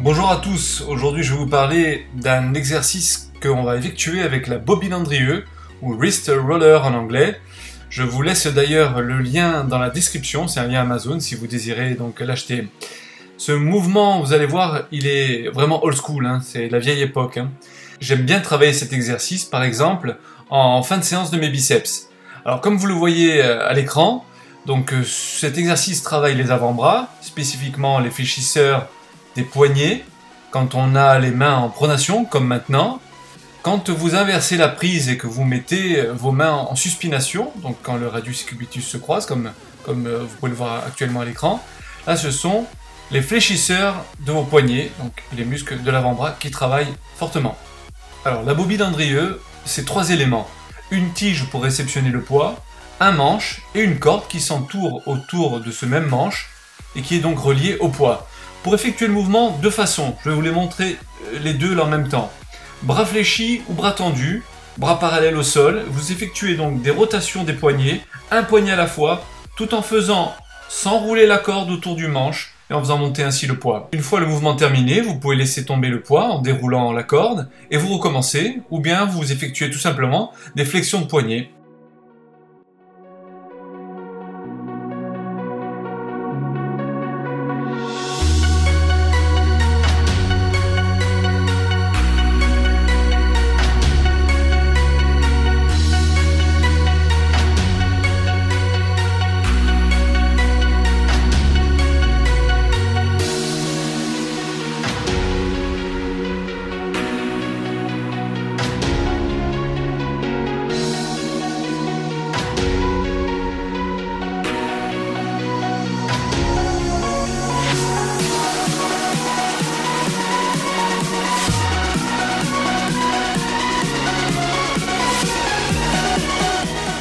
Bonjour à tous, aujourd'hui je vais vous parler d'un exercice qu'on va effectuer avec la bobine Andrieux, ou wrist roller en anglais. Je vous laisse d'ailleurs le lien dans la description, c'est un lien Amazon si vous désirez donc l'acheter. Ce mouvement, vous allez voir, il est vraiment old school, hein, c'est la vieille époque. Hein. J'aime bien travailler cet exercice, par exemple, en fin de séance de mes biceps. Alors comme vous le voyez à l'écran, donc cet exercice travaille les avant-bras, spécifiquement les fléchisseurs des poignets, quand on a les mains en pronation, comme maintenant. Quand vous inversez la prise et que vous mettez vos mains en suspination, donc quand le radius cubitus se croise, comme vous pouvez le voir actuellement à l'écran, là ce sont les fléchisseurs de vos poignets, donc les muscles de l'avant-bras qui travaillent fortement. Alors la bobine Andrieux, c'est 3 éléments. Une tige pour réceptionner le poids, un manche et une corde qui s'entoure autour de ce même manche et qui est donc reliée au poids. Pour effectuer le mouvement, deux façons, je vais vous les montrer les deux là en même temps. Bras fléchis ou bras tendus, bras parallèles au sol, vous effectuez donc des rotations des poignets, un poignet à la fois, tout en faisant s'enrouler la corde autour du manche et en faisant monter ainsi le poids. Une fois le mouvement terminé, vous pouvez laisser tomber le poids en déroulant la corde et vous recommencez, ou bien vous effectuez tout simplement des flexions de poignets.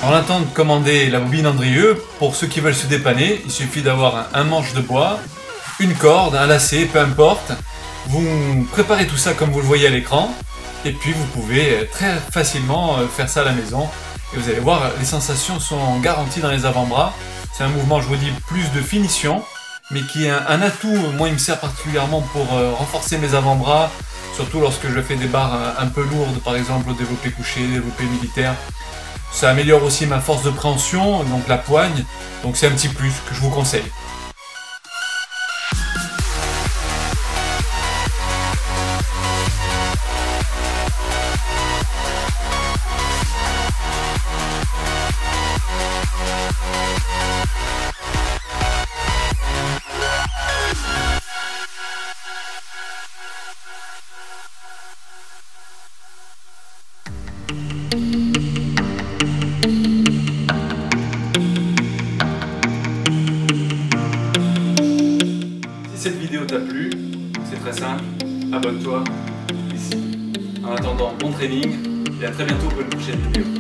En attendant de commander la bobine Andrieux, pour ceux qui veulent se dépanner, il suffit d'avoir un manche de bois, une corde, un lacet, peu importe. Vous préparez tout ça comme vous le voyez à l'écran, et puis vous pouvez très facilement faire ça à la maison. Et vous allez voir, les sensations sont garanties dans les avant-bras. C'est un mouvement, je vous dis, plus de finition, mais qui est un atout. Moi, il me sert particulièrement pour renforcer mes avant-bras, surtout lorsque je fais des barres un peu lourdes, par exemple au développé couché, développé militaire. Ça améliore aussi ma force de préhension, donc la poigne, donc c'est un petit plus que je vous conseille. Si cette vidéo t'a plu, c'est très simple, abonne-toi ici. En attendant, bon training et à très bientôt pour une prochaine vidéo.